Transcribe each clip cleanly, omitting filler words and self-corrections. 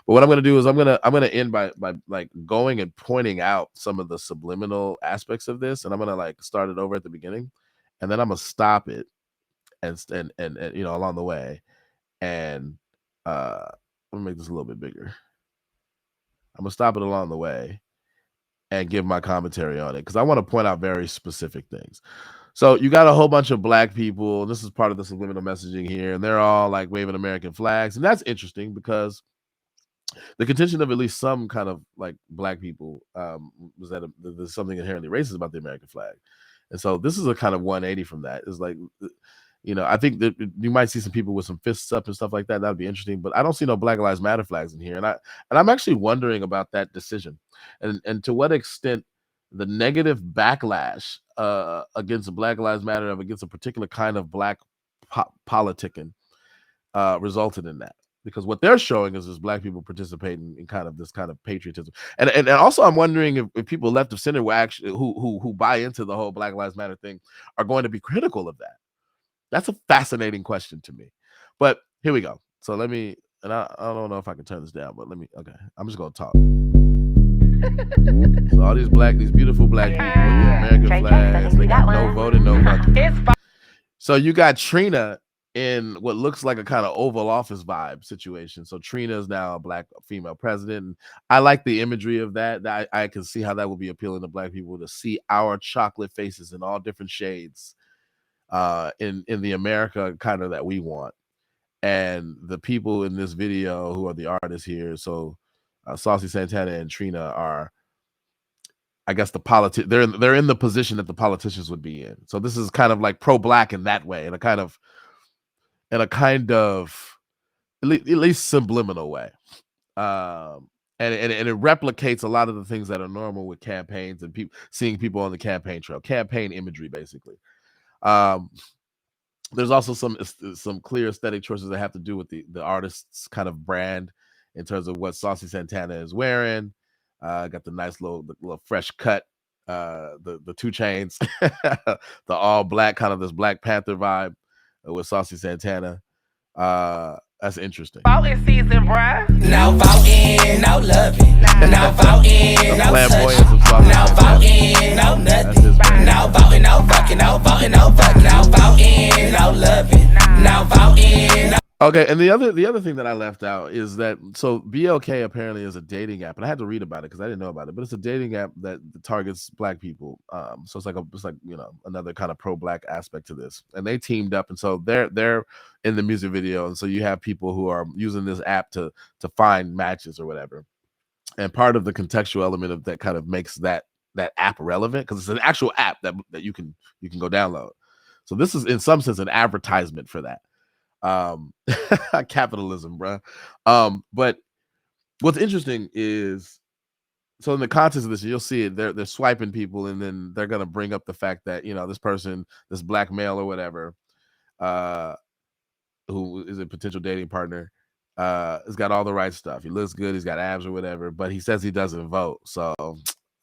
But what I'm gonna do is I'm gonna end by like going and pointing out some of the subliminal aspects of this, and I'm gonna like start it over at the beginning, and then I'm gonna stop it and you know, along the way, and I'm gonna make this a little bit bigger. I'm gonna stop it along the way and give my commentary on it because I want to point out very specific things. So you got a whole bunch of black people. This is part of the subliminal messaging here, and they're all like waving American flags, and that's interesting because the contention of at least some kind of like black people was that there's something inherently racist about the American flag, and so this is a kind of 180 from that. It's like, you know, I think that you might see some people with some fists up and stuff like that. That'd be interesting, but I don't see no Black Lives Matter flags in here, and I'm actually wondering about that decision, and to what extent the negative backlash against Black Lives Matter against a particular kind of black politicking resulted in that. Because what they're showing is black people participating in kind of this kind of patriotism, and also I'm wondering if people left of center will actually who buy into the whole Black Lives Matter thing are going to be critical of that. That's a fascinating question to me. But here we go. So let me, and I don't know if I can turn this down, but let me. Okay, I'm just gonna talk. So all these beautiful black people with the American flags, they got no voting, no voting. So you got Trina in what looks like a kind of Oval Office vibe situation. So Trina is now a black female president. And I like the imagery of that. I can see how that will be appealing to black people to see our chocolate faces in all different shades in the America kind of that we want. And the people in this video who are the artists here, so Saucy Santana and Trina are, I guess, they're in the position that the politicians would be in. So this is kind of like pro-black in that way, in a kind of at least subliminal way, and it replicates a lot of the things that are normal with campaigns and seeing people on the campaign trail, campaign imagery, basically. There's also some clear aesthetic choices that have to do with the artist's kind of brand in terms of what Saucy Santana is wearing. Got the nice little fresh cut, the 2 Chainz, the all black kind of this Black Panther vibe with Saucy Santana. That's interesting. Voting season, bruh. Now voting, no loving. Now voting, no touching. Now voting, no nothing. Now voting, no fucking. No voting, no fucking. Now voting, no loving. Now voting, no. Okay, and the other thing that I left out is that so BLK apparently is a dating app, and I had to read about it because I didn't know about it. But it's a dating app that targets black people. So it's like you know, another kind of pro-black aspect to this. And they teamed up, and so they're in the music video, and so you have people who are using this app to find matches or whatever. And part of the contextual element of that kind of makes that app relevant because it's an actual app that you can go download. So this is in some sense an advertisement for that. Capitalism, bro. But what's interesting is, so in the context of this, you'll see it. They're swiping people, and then they're gonna bring up the fact that, you know, this person, this black male or whatever, who is a potential dating partner, has got all the right stuff. He looks good. He's got abs or whatever, but he says he doesn't vote. So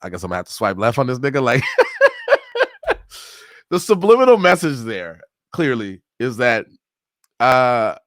I guess I'm gonna have to swipe left on this nigga. Like the subliminal message there clearly is that a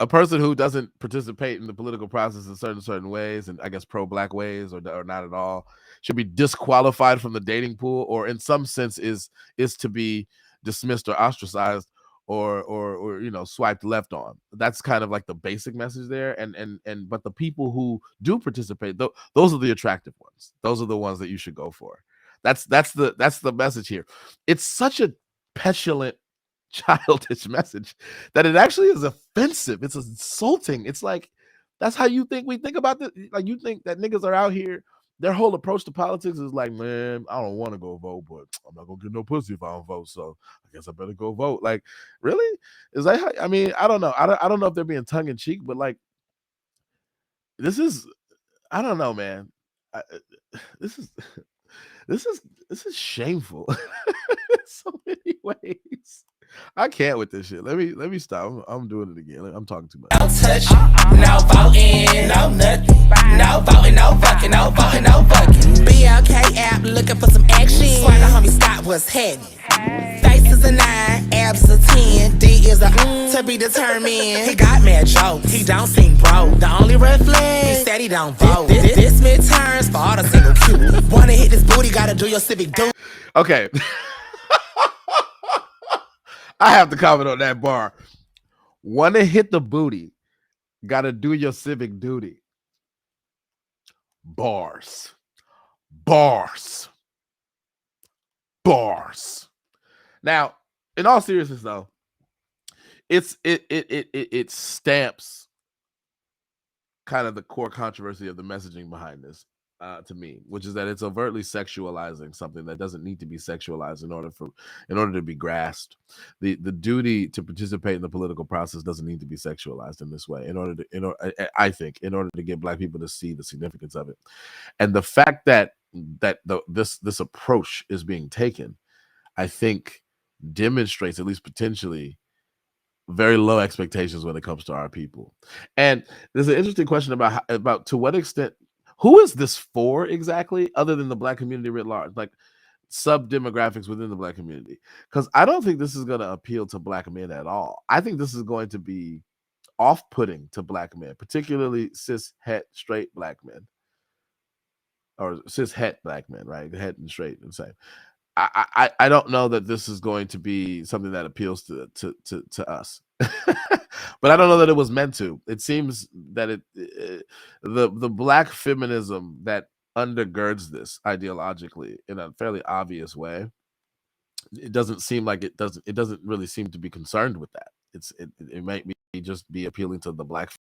person who doesn't participate in the political process in certain ways, and I guess pro-black ways, or not at all, should be disqualified from the dating pool, or in some sense is to be dismissed or ostracized, or you know, swiped left on. That's kind of like the basic message there. And but the people who do participate, those are the attractive ones. Those are the ones that you should go for. That's the message here. It's such a petulant, childish message that it actually is offensive. It's insulting. It's like, that's how you think we think about this? Like, you think that niggas are out here, their whole approach to politics is like, man, I don't want to go vote, but I'm not gonna get no pussy if I don't vote, so I guess I better go vote. Like, really? Is that how, I mean, I don't know. I don't know if they're being tongue in cheek, but like, this is, I don't know, man. This is shameful in so many ways. I can't with this shit. Let me stop. I'm doing it again. I'm talking too much. No touch, no voting, no nothing. No voting, no fucking, no voting, no fucking. BLK app looking for some action. Swagger homie Scott was heavy. Face is a 9, abs a 10, D is a to be determined. He got mad jokes, he don't seem broke. The only red flag, he said he don't vote. This midterms for all the single cute. Wanna hit this booty, gotta do your civic duty. Okay. I have to comment on that bar. Wanna hit the booty, gotta do your civic duty. Bars. Bars. Bars. Now, in all seriousness, though, it stamps kind of the core controversy of the messaging behind this, to me, which is that it's overtly sexualizing something that doesn't need to be sexualized in order to be grasped. The duty to participate in the political process doesn't need to be sexualized in this way. I think, in order to get Black people to see the significance of it, and the fact that this approach is being taken, I think, demonstrates, at least potentially, very low expectations when it comes to our people. And there's an interesting question about to what extent, who is this for exactly, other than the Black community writ large, like sub demographics within the Black community? Because I don't think this is going to appeal to Black men at all. I think this is going to be off-putting to Black men, particularly cis het straight Black men, or cis het Black men, right? Het and straight and same. I don't know that this is going to be something that appeals to us, but I don't know that it was meant to. It seems that the Black feminism that undergirds this ideologically in a fairly obvious way, it doesn't seem like it doesn't really seem to be concerned with that. It might just be appealing to the Black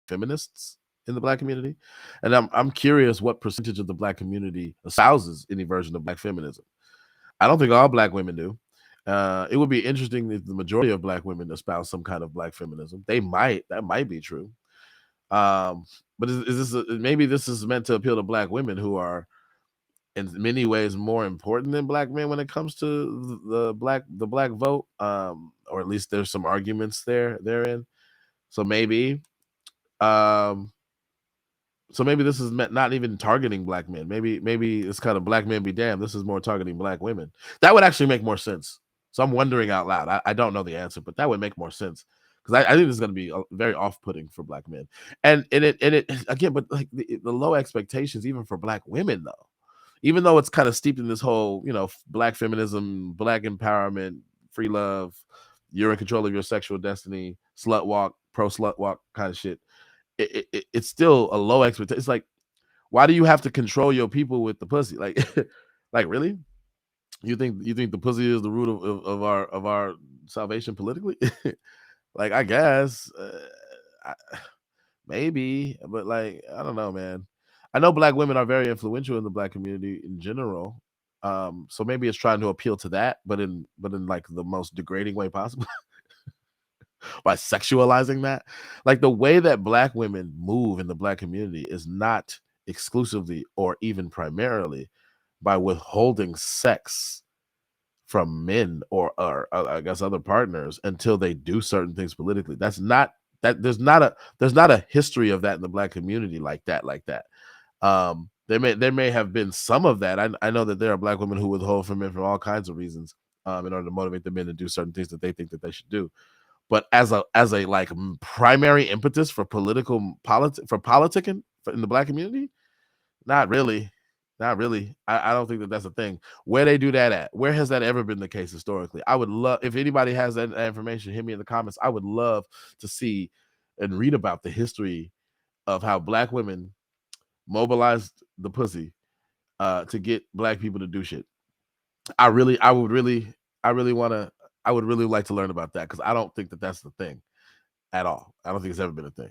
feminists in the Black community, and I'm curious what percentage of the Black community espouses any version of Black feminism. I don't think all Black women do. It would be interesting if the majority of Black women espouse some kind of Black feminism. That might be true. But is this maybe this is meant to appeal to Black women who are in many ways more important than Black men when it comes to the Black vote, or at least there's some arguments therein. So maybe this is not even targeting Black men. Maybe it's kind of Black men be damned. This is more targeting Black women. That would actually make more sense. So I'm wondering out loud. I don't know the answer, but that would make more sense, because I think this is going to be very off-putting for Black men. And it again, but like the low expectations even for Black women, though, even though it's kind of steeped in this whole, Black feminism, Black empowerment, free love, you're in control of your sexual destiny, slut walk, pro slut walk kind of shit. It's still a low expectation. It's like, why do you have to control your people with the pussy? Like, like really? You think the pussy is the root of our salvation politically? Like, I guess, maybe, but like, I don't know, man. I know Black women are very influential in the Black community in general. So maybe it's trying to appeal to that, but in like the most degrading way possible. By sexualizing that. Like, the way that Black women move in the Black community is not exclusively or even primarily by withholding sex from men or I guess other partners until they do certain things politically. There's not a history of that in the Black community like that. There may have been some of that. I know that there are Black women who withhold from men for all kinds of reasons, in order to motivate the men to do certain things that they think that they should do. But as a like primary impetus for politicking in the Black community, not really. I don't think that that's a thing. Where they do that at? Where has that ever been the case historically? I would love, if anybody has that information, hit me in the comments. I would love to see and read about the history of how Black women mobilized the pussy to get Black people to do shit. I would really like to learn about that, because I don't think that that's the thing at all. I don't think it's ever been a thing.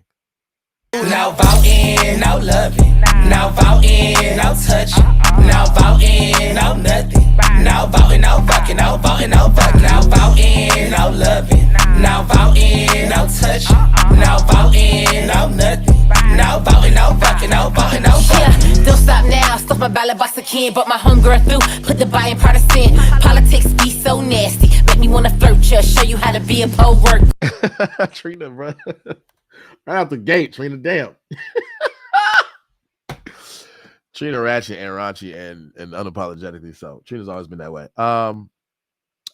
No voting, no loving. No voting, no touching. No voting, no nothing. No voting, no fucking. No voting, no fucking. No voting, no loving. No voting, no touching. No voting, no nothing. No voting, no fucking. No voting, no fucking. Don't stop now, stuff my ballot box again. But my homegirl through, put the buy in partisan. Politics be so nasty, make me wanna flirt ya, show you how to be a pole work. Trina, bro. Right out the gate, Trina, damn. Trina ratchet and raunchy and unapologetically so. Trina's always been that way.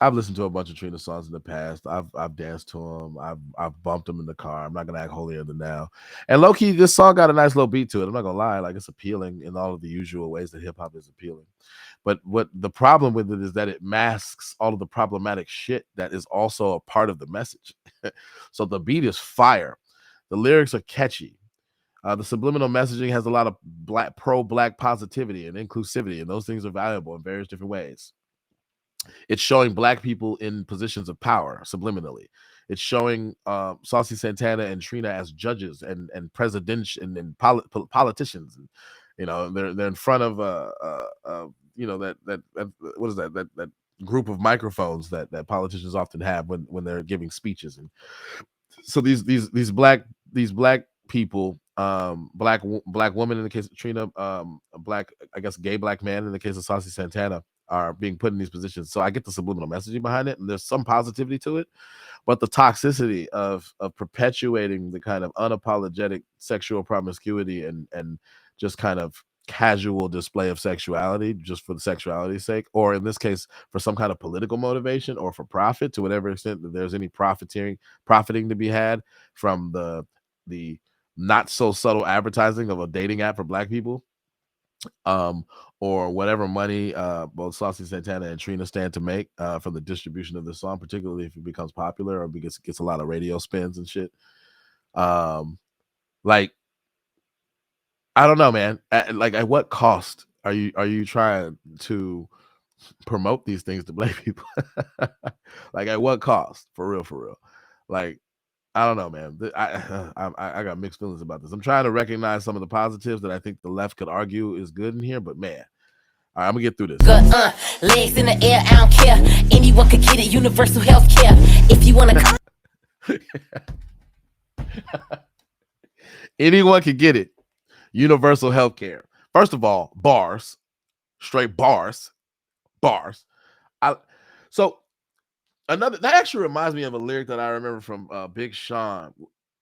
I've listened to a bunch of Trina songs in the past. I've danced to them. I've bumped them in the car. I'm not gonna act holier than now. And low key, this song got a nice little beat to it. I'm not gonna lie, like it's appealing in all of the usual ways that hip hop is appealing. But what the problem with it is that it masks all of the problematic shit that is also a part of the message. So the beat is fire. The lyrics are catchy. The subliminal messaging has a lot of pro-black positivity and inclusivity, and those things are valuable in various different ways. It's showing black people in positions of power subliminally. It's showing Saucy Santana and Trina as judges and presidents and politicians. And, you know, they're in front of you know, that what is that group of microphones that politicians often have when they're giving speeches. And so these black people, black woman in the case of Trina, black, I guess, gay black man in the case of Saucy Santana, are being put in these positions. So I get the subliminal messaging behind it, and there's some positivity to it, but the toxicity of perpetuating the kind of unapologetic sexual promiscuity and just kind of casual display of sexuality just for the sexuality's sake, or in this case for some kind of political motivation or for profit, to whatever extent that there's any profiting to be had from the not so subtle advertising of a dating app for black people, or whatever money both Saucy Santana and Trina stand to make from the distribution of the song, particularly if it becomes popular or gets a lot of radio spins and shit. Like, I don't know, man. At what cost are you trying to promote these things to black people? Like, at what cost? For real. Like, I don't know, man. I got mixed feelings about this. I'm trying to recognize some of the positives that I think the left could argue is good in here, but man, all right, I'm gonna get through this. Legs in the air, I don't care. Anyone could get it. Universal health care. If you want to. Anyone can get it. Universal health care. First of all, bars, straight bars. So another that actually reminds me of a lyric that I remember from Big Sean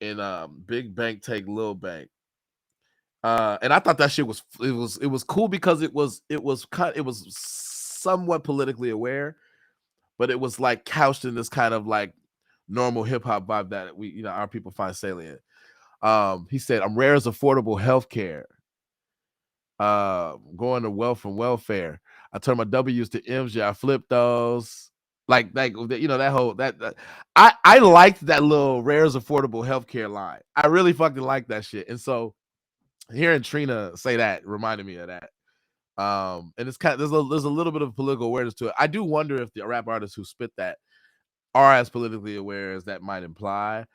in Big Bank Take Lil Bank. And I thought that shit was cool because it was somewhat politically aware, but it was like couched in this kind of like normal hip hop vibe that we, you know, our people find salient. He said, "I'm rare as affordable healthcare. Going to wealth from welfare. I turn my W's to M's. Yeah, I flip those." Like you know, that whole that I liked that little rare as affordable healthcare line. I really fucking like that shit. And so hearing Trina say that reminded me of that. And it's kind of there's a little bit of political awareness to it. I do wonder if the rap artists who spit that are as politically aware as that might imply,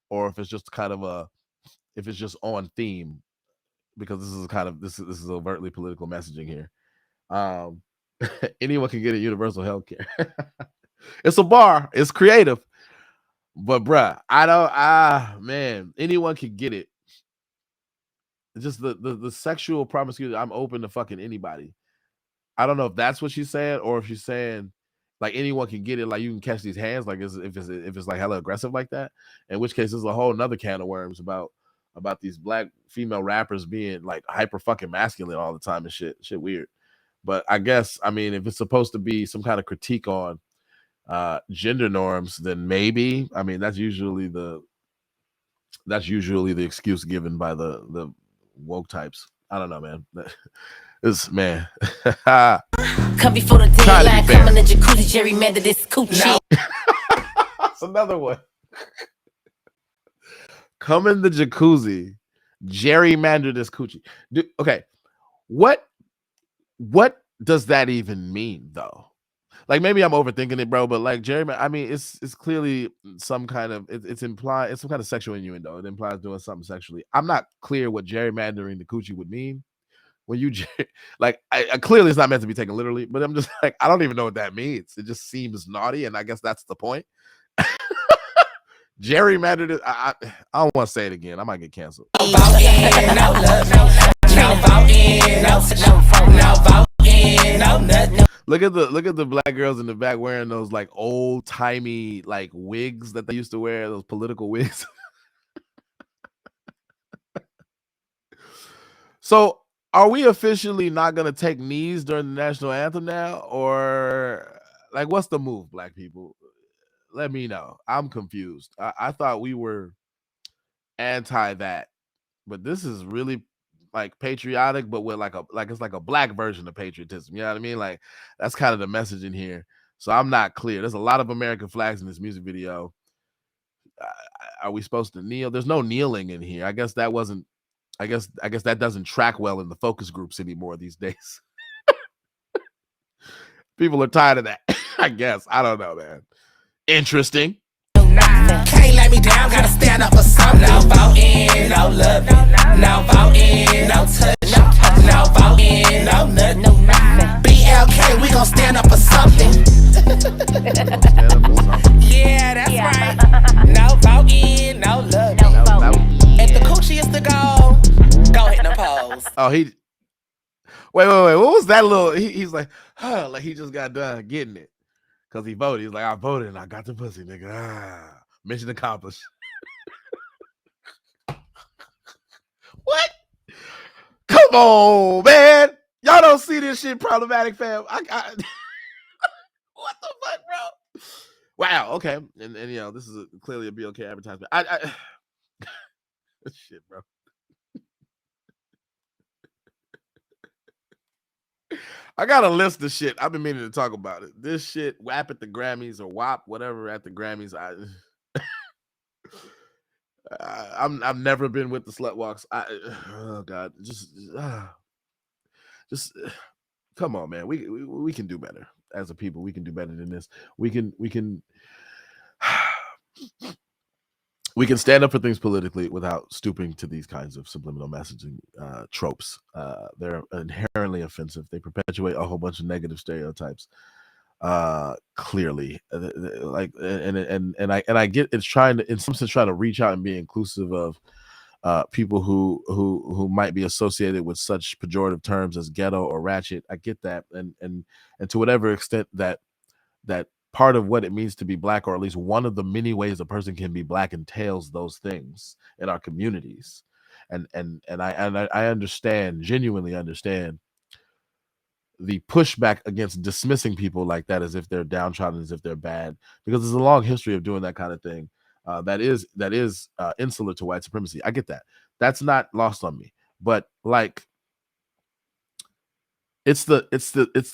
or if it's just kind of if it's just on theme, because this is kind of this is overtly political messaging here. Anyone can get a universal health care. It's a bar, it's creative, but bruh, man, anyone can get it. It's just the sexual promiscuity. I'm open to fucking anybody. I don't know if that's what she's saying, or if she's saying like anyone can get it, like you can catch these hands, like if it's like hella aggressive like that. In which case, there's a whole nother can of worms about these black female rappers being like hyper fucking masculine all the time and shit weird. But I guess, I mean, if it's supposed to be some kind of critique on gender norms, then maybe. I mean, that's usually the excuse given by the woke types. I don't know, man. This man. Come before the deadline, come in the jacuzzi, gerrymander this coochie. That's another one. Come in the jacuzzi, gerrymander this coochie. Okay, what does that even mean, though? Like, maybe I'm overthinking it, bro, but like gerrymander, I mean, it's clearly some kind of it's implied, it's some kind of sexual innuendo. It implies doing something sexually. I'm not clear what gerrymandering the coochie would mean. When you like, I clearly it's not meant to be taken literally, but I'm just like, I don't even know what that means. It just seems naughty, and I guess that's the point. Gerrymandered. I don't want to say it again. I might get canceled. Look at the black girls in the back wearing those like old timey like wigs that they used to wear, those political wigs. So are we officially not going to take knees during the national anthem now? Or like, what's the move, black people? Let me know. I'm confused. I thought we were anti that, but this is really like patriotic, but with like it's like a black version of patriotism. You know what I mean? Like that's kind of the message in here. So I'm not clear. There's a lot of American flags in this music video. Are we supposed to kneel? There's no kneeling in here. I guess that wasn't. I guess that doesn't track well in the focus groups anymore these days. People are tired of that. I guess. I don't know, man. Interesting. Can't let me down, gotta stand up for something. No voting, no loving. No voting, no touch. No voting, no nothing. BLK, we gon' stand up for something. Yeah, that's right. No voting, no loving. If the coochie is the goal, go hit the pose. Oh, he. Wait. What was that little? He's like, huh, like he just got done getting it because he voted. He's like, I voted and I got the pussy, nigga. Mission accomplished. What? Come on, man. Y'all don't see this shit problematic, fam. What the fuck, bro? Wow. Okay. And you know, this is clearly a BLK advertisement. Shit, bro. I got a list of shit. I've been meaning to talk about it. This shit, WAP at the Grammys or WAP, whatever at the Grammys. I've never been with the slut walks. Oh God, just come on, man. We can do better as a people. We can do better than this. We can we can stand up for things politically without stooping to these kinds of subliminal messaging tropes. They're inherently offensive. They perpetuate a whole bunch of negative stereotypes. Clearly, like, and I get it's trying to, in some sense, try to reach out and be inclusive of people who might be associated with such pejorative terms as ghetto or ratchet. I get that, and to whatever extent that part of what it means to be black, or at least one of the many ways a person can be black, entails those things in our communities. And I understand, genuinely understand, the pushback against dismissing people like that as if they're downtrodden, as if they're bad, because there's a long history of doing that kind of thing. That is insular to white supremacy. I get that. That's not lost on me. But like, it's the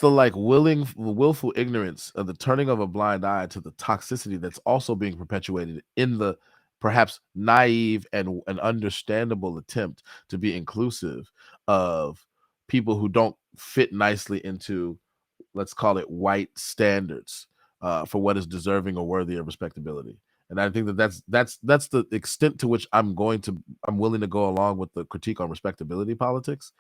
like willful ignorance of the turning of a blind eye to the toxicity that's also being perpetuated in the perhaps naive and an understandable attempt to be inclusive of people who don't fit nicely into, let's call it, white standards for what is deserving or worthy of respectability. And I think that's the extent to which I'm willing to go along with the critique on respectability politics,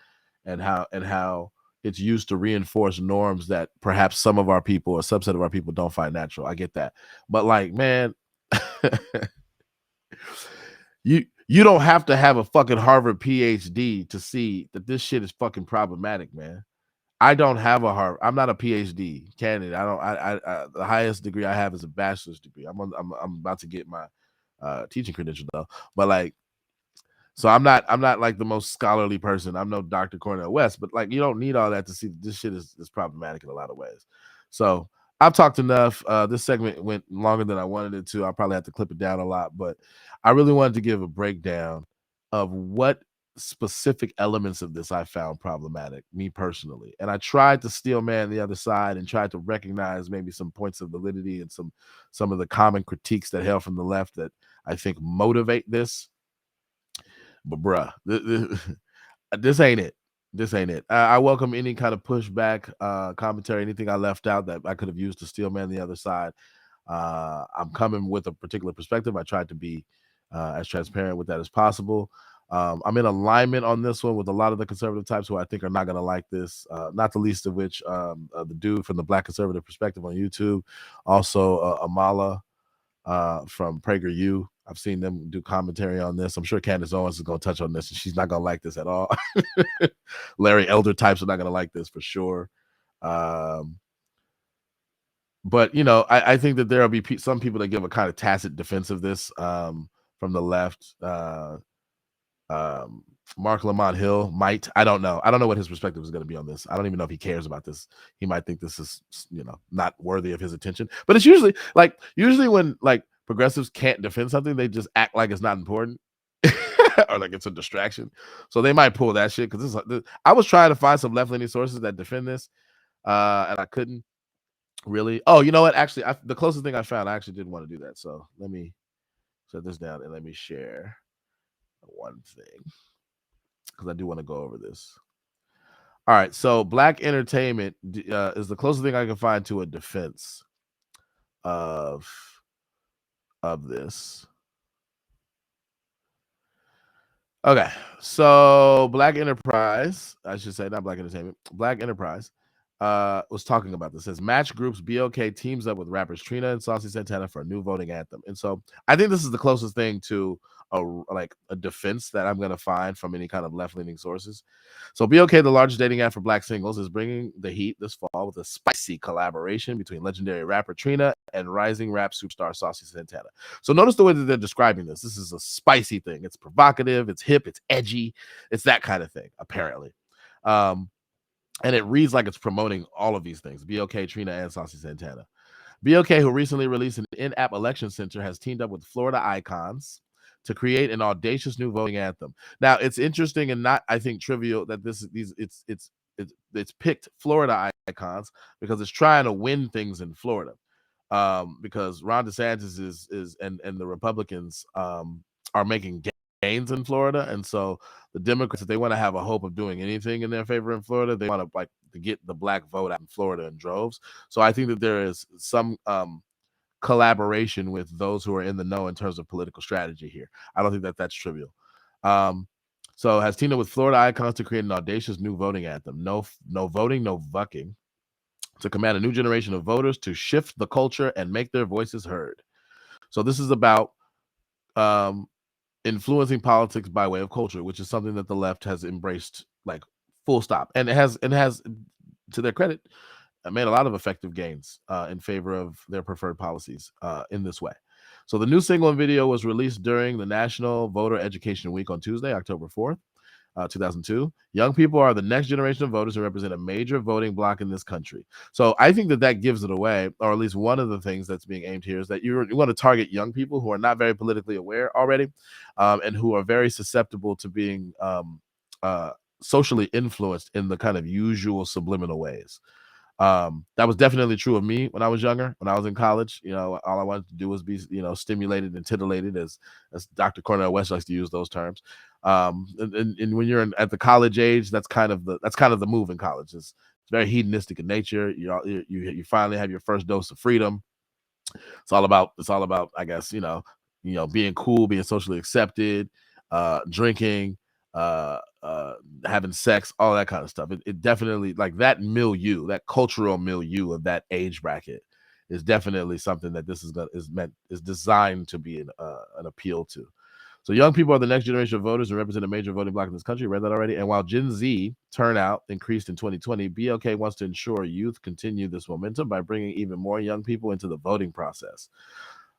and how it's used to reinforce norms that perhaps some of our people, or a subset of our people, don't find natural. I get that. But like, man, you don't have to have a fucking Harvard PhD to see that this shit is fucking problematic, man. I don't have a Harvard. I'm not a PhD candidate. I the highest degree I have is a bachelor's degree. I'm about to get my teaching credential though. But like, so I'm not like the most scholarly person. I'm no Dr. Cornel West, but like, you don't need all that to see that this shit is problematic in a lot of ways. So I've talked enough. This segment went longer than I wanted it to. I'll probably have to clip it down a lot, but I really wanted to give a breakdown of what specific elements of this I found problematic, me personally. And I tried to steel man the other side and tried to recognize maybe some points of validity and some of the common critiques that hail from the left that I think motivate this. But bruh, this ain't it. This ain't it. I welcome any kind of pushback, commentary, anything I left out that I could have used to steel man the other side. I'm coming with a particular perspective. I tried to be as transparent with that as possible. I'm in alignment on this one with a lot of the conservative types who I think are not going to like this, not the least of which the dude from the Black Conservative Perspective on YouTube, also Amala from PragerU. I've seen them do commentary on this. I'm sure Candace Owens is going to touch on this, and she's not going to like this at all. Larry Elder types are not going to like this for sure. But, you know, I think that there will be some people that give a kind of tacit defense of this from the left. Mark Lamont Hill might. I don't know. I don't know what his perspective is going to be on this. I don't even know if he cares about this. He might think this is, not worthy of his attention. But it's usually when like progressives can't defend something, they just act like it's not important or like it's a distraction. So they might pull that shit because I was trying to find some left-leaning sources that defend this, and I couldn't really. Oh, you know what? Actually, the closest thing I found, I actually didn't want to do that. So let me shut this down and let me share one thing, because I do want to go over this. All right, so Black Entertainment is the closest thing I can find to a defense of this. Okay, so Black Enterprise, I should say, not Black Entertainment, Black Enterprise was talking about this. It says Match Group's BLK teams up with rappers Trina and Saucy Santana for a new voting anthem. And so I think this is the closest thing to a defense that I'm going to find from any kind of left-leaning sources. So BLK, the largest dating app for Black singles, is bringing the heat this fall with a spicy collaboration between legendary rapper Trina and rising rap superstar Saucy Santana. So notice the way that they're describing this. This is a spicy thing. It's provocative, it's hip, it's edgy, it's that kind of thing, apparently. And it reads like it's promoting all of these things: BLK, Trina, and Saucy Santana. BLK, who recently released an in-app election center, has teamed up with Florida icons to create an audacious new voting anthem. Now, it's interesting and not, I think, trivial that it's picked Florida icons because it's trying to win things in Florida. Because Ron DeSantis is and the Republicans are making gains in Florida, and so the Democrats, if they want to have a hope of doing anything in their favor in Florida, they want to get the Black vote out in Florida in droves. So I think that there is some collaboration with those who are in the know in terms of political strategy here. I don't think that that's trivial. So has teamed up with Florida icons to create an audacious new voting anthem. No voting, no vucking, to command a new generation of voters to shift the culture and make their voices heard. So this is about influencing politics by way of culture, which is something that the left has embraced, like, full stop. And it has, to their credit, made a lot of effective gains in favor of their preferred policies in this way. So the new single and video was released during the National Voter Education Week on Tuesday, October 4th. 2002. Young people are the next generation of voters and represent a major voting bloc in this country. So I think that gives it away, or at least one of the things that's being aimed here is that you want to target young people who are not very politically aware already, and who are very susceptible to being socially influenced in the kind of usual subliminal ways. That was definitely true of me when I was younger. When I was in college, all I wanted to do was be, stimulated and titillated, as Dr. Cornel West likes to use those terms. And when you're at the college age, that's kind of the move in college. It's very hedonistic in nature. You finally have your first dose of freedom. It's all about, I guess, being cool, being socially accepted, drinking, having sex, all that kind of stuff. It definitely, like, that milieu, that cultural milieu of that age bracket is definitely something that this is designed to be an appeal to. So young people are the next generation of voters and represent a major voting bloc in this country. Read that already. And while Gen Z turnout increased in 2020, BLK wants to ensure youth continue this momentum by bringing even more young people into the voting process.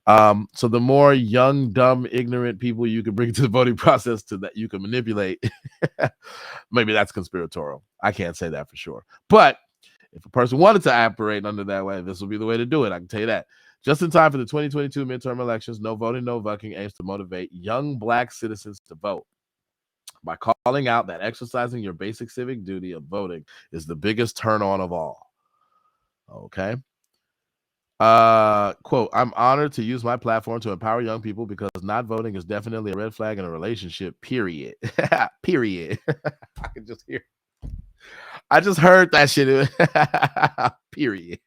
So the more young, dumb, ignorant people you can bring to the voting process to that you can manipulate, maybe that's conspiratorial. I can't say that for sure. But if a person wanted to operate under that way, this will be the way to do it. I can tell you that. Just in time for the 2022 midterm elections, No Voting, No Vucking aims to motivate young Black citizens to vote by calling out that exercising your basic civic duty of voting is the biggest turn on of all. Okay. Quote, I'm honored to use my platform to empower young people because not voting is definitely a red flag in a relationship, period. Period. I just heard that shit. Period.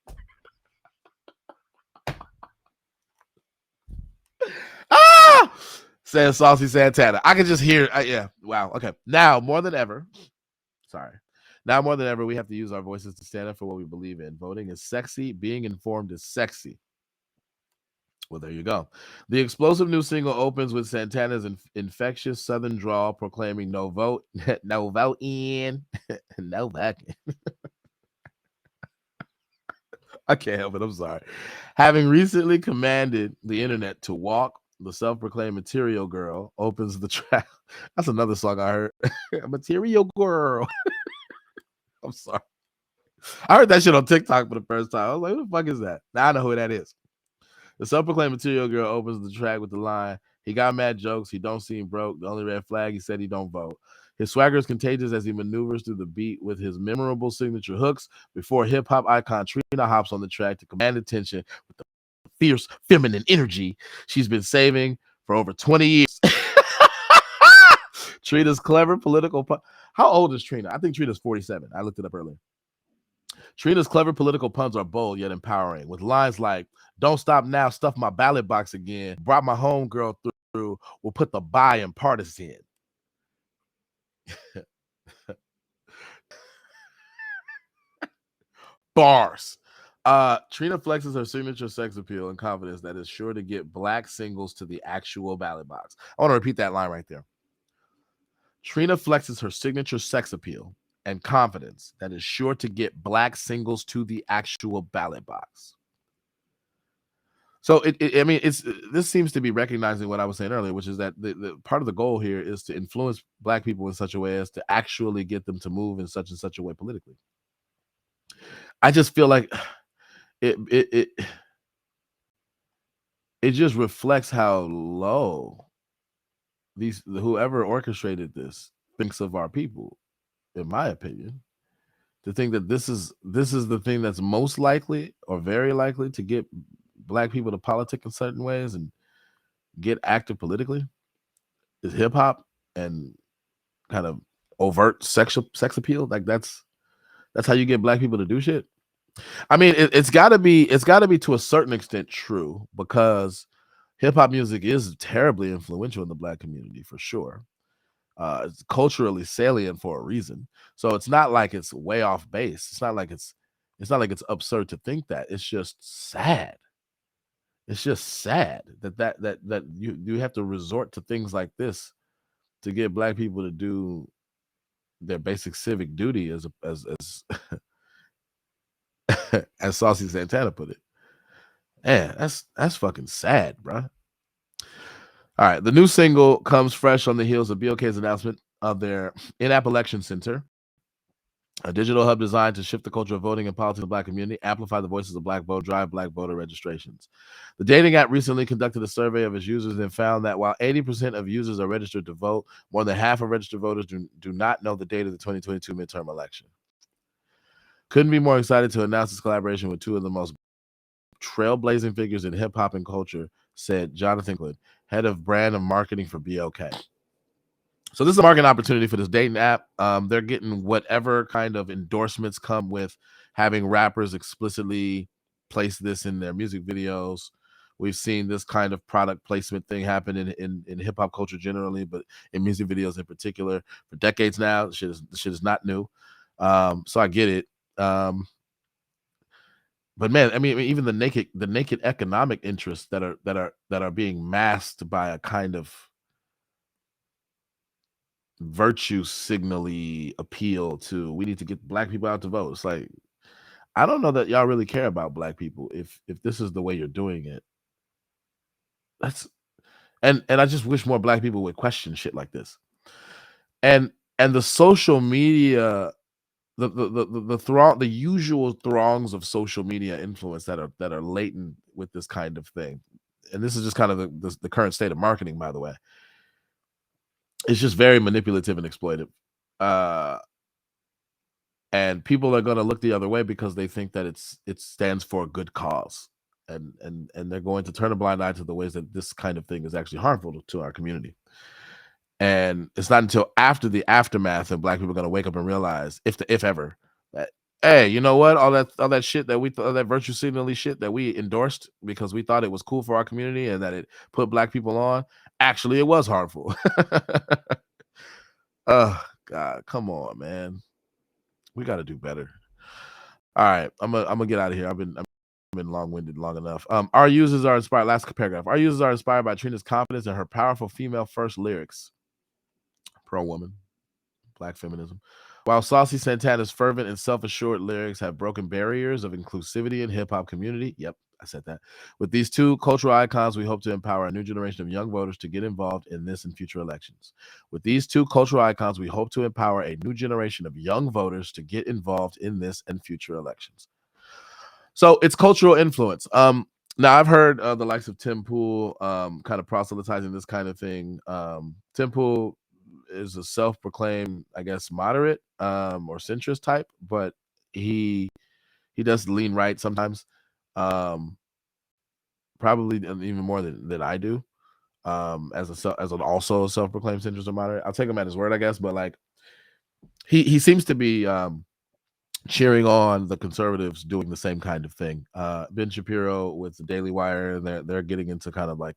Says Saucy Santana. I can just hear. Yeah. Wow. Okay. Now more than ever, we have to use our voices to stand up for what we believe in. Voting is sexy. Being informed is sexy. Well, there you go. The explosive new single opens with Santana's infectious Southern drawl proclaiming no vote, no vote in, no back. I can't help it. I'm sorry. Having recently commanded the internet to walk, The self-proclaimed material girl opens the track. That's another song I heard. Material girl. I'm sorry. I heard that shit on TikTok for the first time. I was like, who the fuck is that? Now I know who that is. The self-proclaimed material girl opens the track with the line, he got mad jokes, he don't seem broke, the only red flag, he said he don't vote. His swagger is contagious as he maneuvers through the beat with his memorable signature hooks before hip-hop icon Trina hops on the track to command attention with the fierce feminine energy she's been saving for over 20 years. Trina's clever political... How old is Trina? I think Trina's 47. I looked it up earlier. Trina's clever political puns are bold yet empowering, with lines like, don't stop now, stuff my ballot box again, brought my homegirl through, will put the buy and partisan. Bars. Trina flexes her signature sex appeal and confidence that is sure to get black singles to the actual ballot box. I want to repeat that line right there. Trina flexes her signature sex appeal and confidence that is sure to get black singles to the actual ballot box. So this seems to be recognizing what I was saying earlier, which is that the part of the goal here is to influence black people in such a way as to actually get them to move in such and such a way politically. I just feel like it just reflects how low whoever orchestrated this thinks of our people, in my opinion. To think that this is the thing that's most likely or very likely to get black people to politic in certain ways and get active politically is hip hop and kind of overt sex appeal. Like that's how you get black people to do shit. I mean, it's got to be to a certain extent true, because hip hop music is terribly influential in the black community for sure. It's culturally salient for a reason. So it's not like it's way off base. It's not like it's absurd to think that. It's just sad. It's just sad that you have to resort to things like this to get black people to do their basic civic duty, as as Saucy Santana put it. Man, that's fucking sad, bro. All right, the new single comes fresh on the heels of BLK's announcement of their in-app election center, a digital hub designed to shift the culture of voting and politics in the black community, amplify the voices of black vote, drive black voter registrations. The dating app recently conducted a survey of its users and found that while 80% of users are registered to vote, more than half of registered voters do not know the date of the 2022 midterm election. Couldn't be more excited to announce this collaboration with two of the most trailblazing figures in hip-hop and culture, said Jonathan Glynn, head of brand and marketing for BLK. So this is a marketing opportunity for this dating app. They're getting whatever kind of endorsements come with having rappers explicitly place this in their music videos. We've seen this kind of product placement thing happen in hip-hop culture generally, but in music videos in particular for decades now. The shit is not new. So I get it. But man, I mean, even the naked economic interests that are being masked by a kind of virtue signally appeal to, we need to get black people out to vote. It's like, I don't know that y'all really care about black people if this is the way you're doing it. And I just wish more black people would question shit like this. And the social media, the usual throngs of social media influence that are latent with this kind of thing. And this is just kind of the current state of marketing, by the way. It's just very manipulative and exploitive. And people are going to look the other way because they think that it stands for a good cause. And they're going to turn a blind eye to the ways that this kind of thing is actually harmful to our community. And it's not until after the aftermath that black people are going to wake up and realize, if ever, that, hey, you know what? All that shit that we thought, that virtue signally shit that we endorsed because we thought it was cool for our community and that it put black people on, actually it was harmful. Oh God, come on, man. We got to do better. All right, I'm gonna get out of here. I've been long-winded long enough. Our users are inspired. Last paragraph. Our users are inspired by Trina's confidence and her powerful female first lyrics. Pro woman. Black feminism. While Saucy Santana's fervent and self-assured lyrics have broken barriers of inclusivity in hip-hop community, yep, I said that. With these two cultural icons, we hope to empower a new generation of young voters to get involved in this and future elections. With these two cultural icons, we hope to empower a new generation of young voters to get involved in this and future elections. So it's cultural influence. Now I've heard the likes of Tim Pool kind of proselytizing this kind of thing. Tim Pool is a self-proclaimed, I guess, moderate or centrist type, but he does lean right sometimes, probably even more than I do. As an also self-proclaimed centrist or moderate, I'll take him at his word, I guess. But like, he seems to be cheering on the conservatives doing the same kind of thing. Ben Shapiro with the Daily Wire, they're getting into kind of like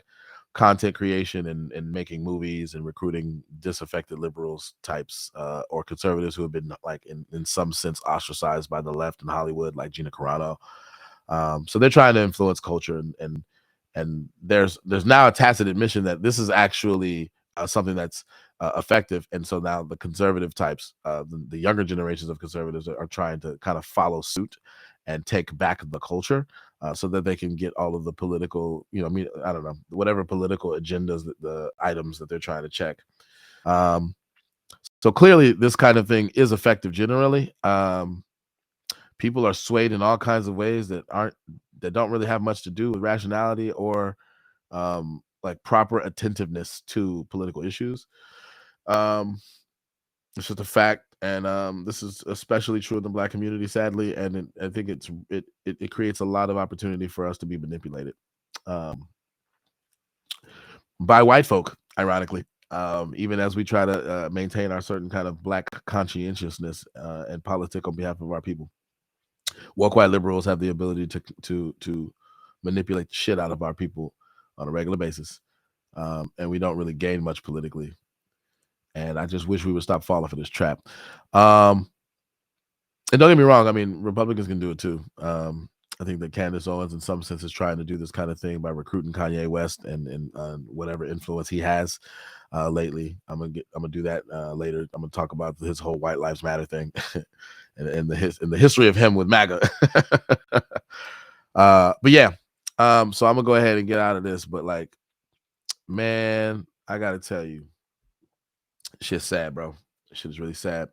content creation and making movies and recruiting disaffected liberals types or conservatives who have been like in some sense ostracized by the left in Hollywood, like Gina Carano. So they're trying to influence culture, and there's now a tacit admission that this is actually something that's effective. And so now the conservative types, the younger generations of conservatives are trying to kind of follow suit and take back the culture so that they can get all of the political, I don't know, whatever political agendas, the items that they're trying to check. So clearly this kind of thing is effective generally. People are swayed in all kinds of ways that don't really have much to do with rationality or like proper attentiveness to political issues. It's just a fact, and this is especially true in the Black community, sadly. And I think it creates a lot of opportunity for us to be manipulated by white folk, ironically. Even as we try to maintain our certain kind of Black conscientiousness and politic on behalf of our people, woke white liberals have the ability to manipulate the shit out of our people on a regular basis, and we don't really gain much politically. And I just wish we would stop falling for this trap. And don't get me wrong, I mean, Republicans can do it too. I think that Candace Owens, in some sense, is trying to do this kind of thing by recruiting Kanye West and whatever influence he has lately. I'm gonna do that later. I'm gonna talk about his whole White Lives Matter thing and the history of him with MAGA. But yeah, so I'm gonna go ahead and get out of this. But like, man, I gotta tell you, shit's sad, bro. Shit is really sad.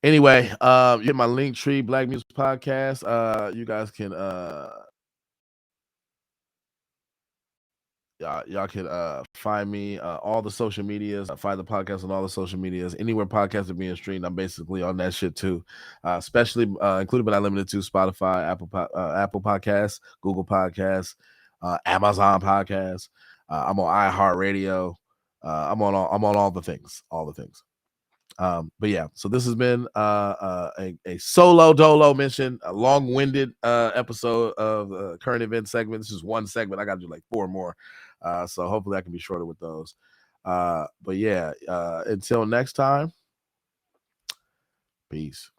Anyway, you get my link tree, Black Music Podcast. You guys can y'all can find me all the social medias. Find the podcast on all the social medias. Anywhere podcasts are being streamed, I'm basically on that shit too. Especially included but not limited to Spotify, Apple Podcasts, Google Podcasts, Amazon Podcasts. I'm on iHeartRadio. I'm on all the things. But yeah, so this has been a solo dolo mission, a long-winded episode of current event segment. This is one segment. I got to do like 4 more. So hopefully I can be shorter with those. But yeah, until next time, peace.